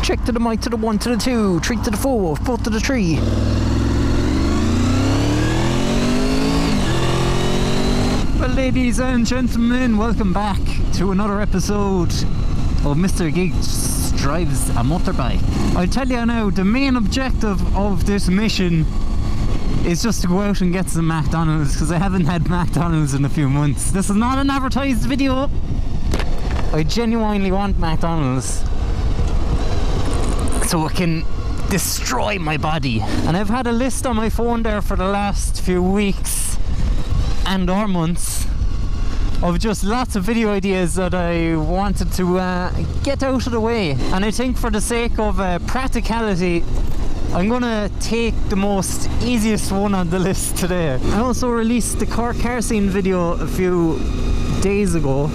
Check to the mic, to the 1, to the 2, 3 to the 4, 4 to the 3. Well, ladies and gentlemen, welcome back to another episode of Mr. Geeks Drives a Motorbike. I tell you now, the main objective of this mission is just to go out and get some McDonald's, because I haven't had McDonald's in a few months. This is not an advertised video. I genuinely want McDonald's so it can destroy my body. And I've had a list on my phone there for the last few weeks and or months of just lots of video ideas that I wanted to get out of the way. And I think for the sake of practicality, I'm gonna take the most easiest one on the list today. I also released the car scene video a few days ago,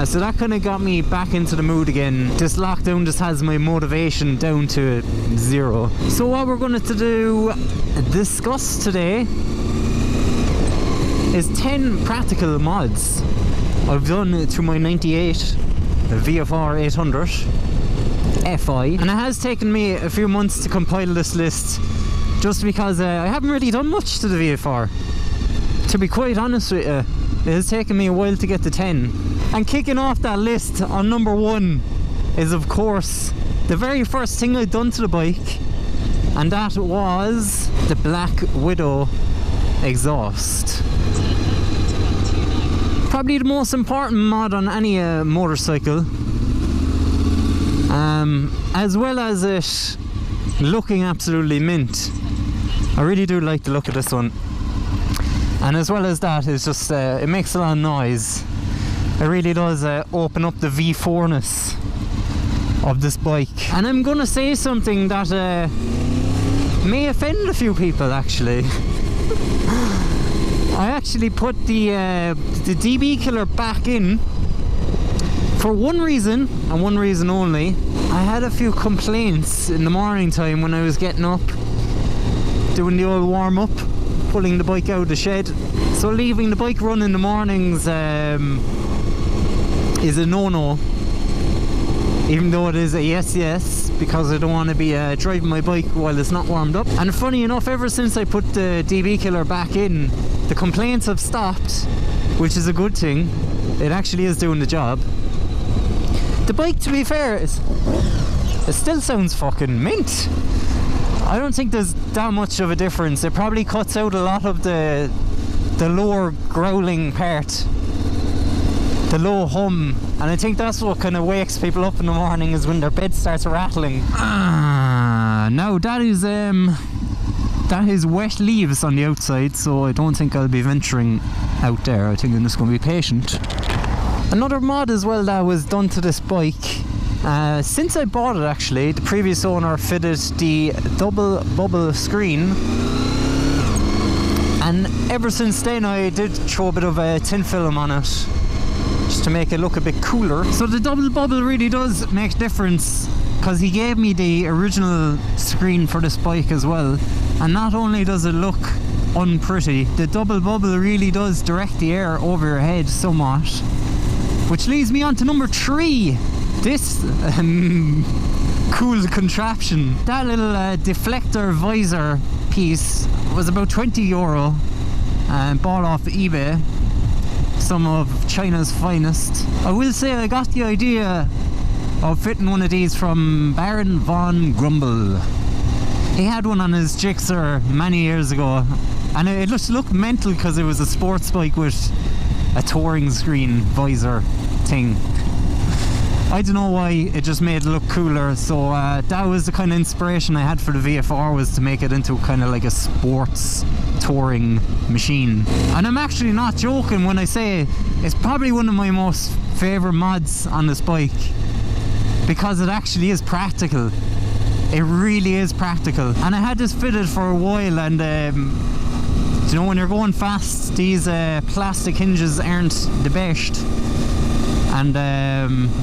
so that kind of got me back into the mood again. This lockdown just has my motivation down to 0. So what we're going to discuss today is 10 practical mods I've done to my 98 VFR800 FI, and it has taken me a few months to compile this list just because I haven't really done much to the VFR. To be quite honest with you, it has taken me a while to get to 10. And kicking off that list on number 1 is, of course, the very first thing I'd done to the bike, and that was the Black Widow exhaust. Probably the most important mod on any motorcycle, as well as it looking absolutely mint. I really do like the look of this one, and as well as that, it's just it makes a lot of noise. It really does open up the V4-ness of this bike. And I'm gonna say something that may offend a few people, actually. I actually put the DB killer back in for one reason, and one reason only. I had a few complaints in the morning time when I was getting up, doing the old warm-up, pulling the bike out of the shed. So leaving the bike run in the mornings is a no-no, even though it is a yes, because I don't want to be driving my bike while it's not warmed up. And funny enough, ever since I put the DB killer back in, the complaints have stopped, which is a good thing. It actually is doing the job. The bike, to be fair, it still sounds fucking mint. I don't think there's that much of a difference. It probably cuts out a lot of the lower growling part, the low hum, and I think that's what kind of wakes people up in the morning, is when their bed starts rattling. Now that is wet leaves on the outside, so I don't think I'll be venturing out there. I think I'm just going to be patient. Another mod as well that was done to this bike, since I bought it actually, the previous owner fitted the double bubble screen, and ever since then I did throw a bit of tin film on it just to make it look a bit cooler. So the double bubble really does make a difference, because he gave me the original screen for this bike as well, and not only does it look unpretty, the double bubble really does direct the air over your head somewhat. Which leads me on to number 3. This cool contraption. That little deflector visor piece was about €20 and bought off eBay. Some of China's finest. I will say I got the idea of fitting one of these from Baron von Grumble. He had one on his Gixxer many years ago, and it just looked mental because it was a sports bike with a touring screen visor thing. I don't know why, it just made it look cooler. So that was the kind of inspiration I had for the VFR, was to make it into kind of like a sports touring machine. And I'm actually not joking when I say it's probably one of my most favourite mods on this bike, because it actually is practical. It really is practical. And I had this fitted for a while, and you know, when you're going fast, these plastic hinges aren't the best. And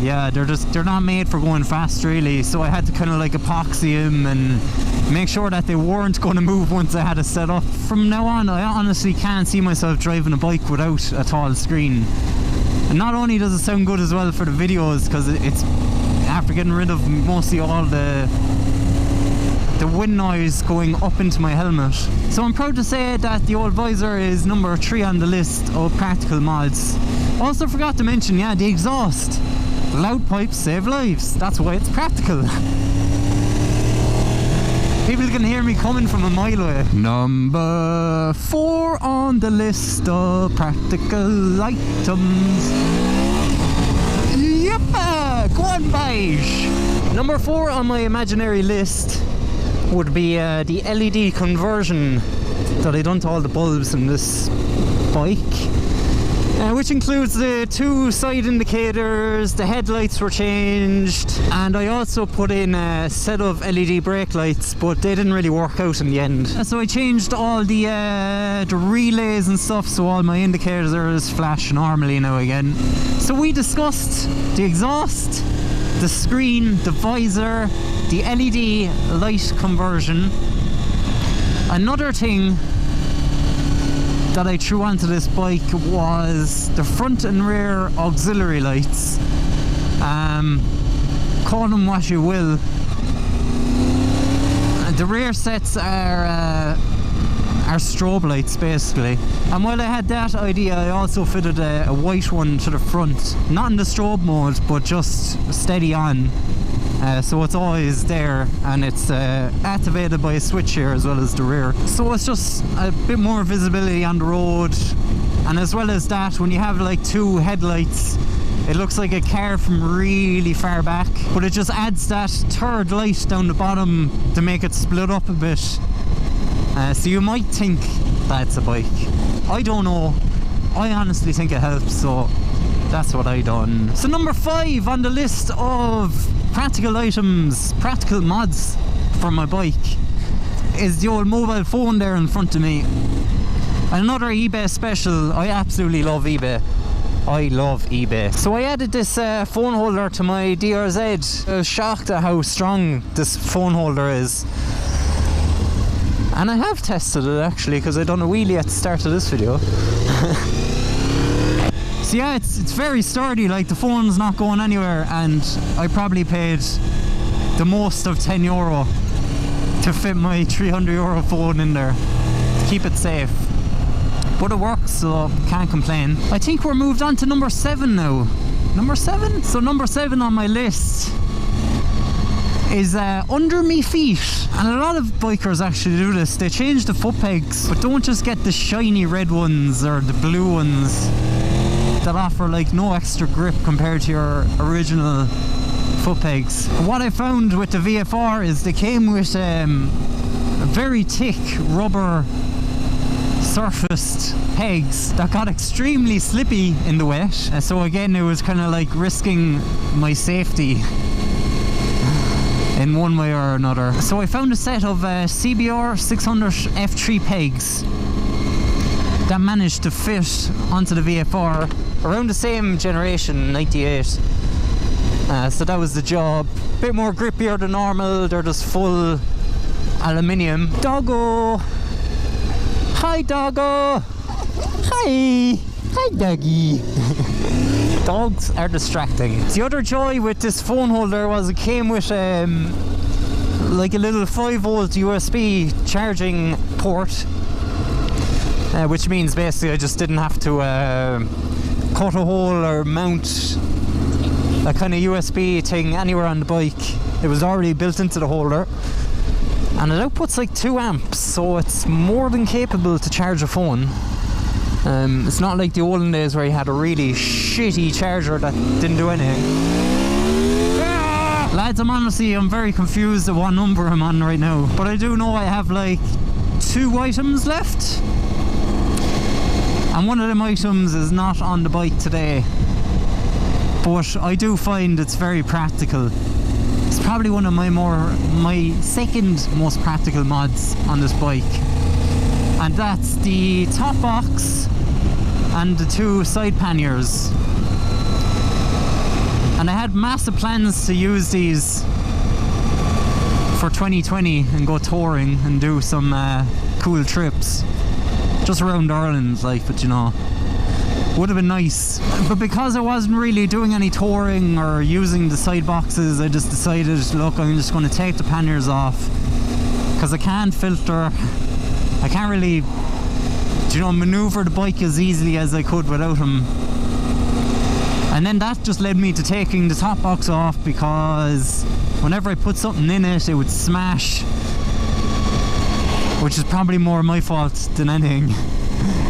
yeah, they're not made for going fast really, so I had to kind of like epoxy them and make sure that they weren't going to move once I had it set up. From now on, I honestly can't see myself driving a bike without a tall screen. And not only does it sound good as well for the videos, because it's after getting rid of mostly all the wind noise going up into my helmet. So I'm proud to say that the old visor is number 3 on the list of practical mods. Also forgot to mention, yeah, the exhaust. Loud pipes save lives. That's why it's practical. People can hear me coming from a mile away. Number 4 on the list of practical items. Yep, go on, beige. Number 4 on my imaginary list would be the LED conversion that I done to all the bulbs in this bike. Which includes the 2 side indicators, the headlights were changed, and I also put in a set of LED brake lights, but they didn't really work out in the end. So I changed all the relays and stuff, so all my indicators flash normally now again. So we discussed the exhaust, the screen, the visor, the LED light conversion. Another thing that I threw onto this bike was the front and rear auxiliary lights. Call them what you will. The rear sets are strobe lights basically, and while I had that idea, I also fitted a white one to the front, not in the strobe mode but just steady on. So it's always there, and it's activated by a switch here as well as the rear. So it's just a bit more visibility on the road, and as well as that, when you have like 2 headlights, it looks like a car from really far back, but it just adds that 3rd light down the bottom to make it split up a bit. So you might think that's a bike. I don't know. I honestly think it helps, so that's what I done. So number 5 on the list of practical items, practical mods for my bike, is the old mobile phone there in front of me. Another eBay special. I absolutely love eBay. I love eBay. So I added this phone holder to my DRZ. I was shocked at how strong this phone holder is. And I have tested it actually, because I done a wheelie at the start of this video. So yeah, it's very sturdy, like the phone's not going anywhere, and I probably paid the most of €10 to fit my €300 phone in there to keep it safe. But it works, so can't complain. I think we're moved on to number 7 now. Number 7? So number 7 on my list is under me feet. And a lot of bikers actually do this. They change the foot pegs, but don't just get the shiny red ones or the blue ones that offer like no extra grip compared to your original foot pegs. What I found with the VFR is they came with a very thick rubber surfaced pegs that got extremely slippy in the wet. So again, it was kind of like risking my safety in one way or another. So I found a set of CBR 600 F3 pegs that managed to fit onto the VFR around the same generation, 98. So that was the job. Bit more grippier than normal. They're just full aluminium. Doggo! Hi, doggo! Hi! Hi, doggy! Dogs are distracting. The other joy with this phone holder was it came with like a little 5-volt USB charging port, which means basically I just didn't have to cut a hole or mount a kind of USB thing anywhere on the bike. It was already built into the holder, and it outputs like 2 amps, so it's more than capable to charge a phone. It's not like the olden days where you had a really shitty charger that didn't do anything. Lads, I'm very confused at what number I'm on right now, but I do know I have like 2 items left, and one of them items is not on the bike today, but I do find it's very practical. It's probably one of my second most practical mods on this bike, and that's the top box and the 2 side panniers. And I had massive plans to use these for 2020 and go touring and do some cool trips just around Ireland, like, but you know, Would have been nice. But because I wasn't really doing any touring or using the side boxes, I just decided, look, I'm just going to take the panniers off, because I can't filter. I can't really, you know, maneuver the bike as easily as I could without them. And then that just led me to taking the top box off, because whenever I put something in it, it would smash, which is probably more my fault than anything,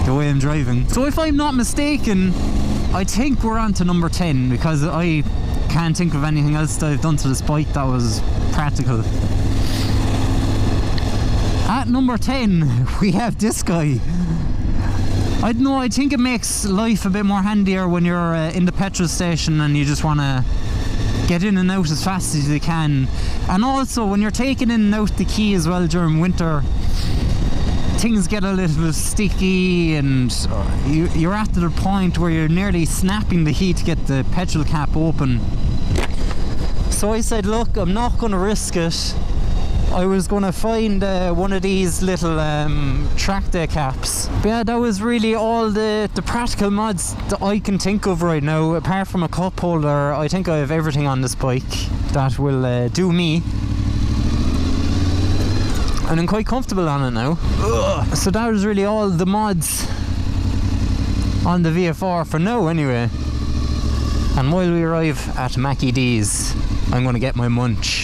the way I'm driving. So if I'm not mistaken, I think we're on to number 10, because I can't think of anything else that I've done to this bike that was practical. At number 10, we have this guy. I don't know, I think it makes life a bit more handier when you're in the petrol station and you just want to get in and out as fast as you can. And also when you're taking in and out the key as well during winter, things get a little sticky, and you're at the point where you're nearly snapping the key to get the petrol cap open. So I said, look, I'm not going to risk it. I was going to find one of these little track day caps. But yeah, that was really all the practical mods that I can think of right now. Apart from a cup holder, I think I have everything on this bike that will do me. And I'm quite comfortable on it now. Ugh. So that was really all the mods on the VFR for now anyway. And while we arrive at mkII's, I'm going to get my munch.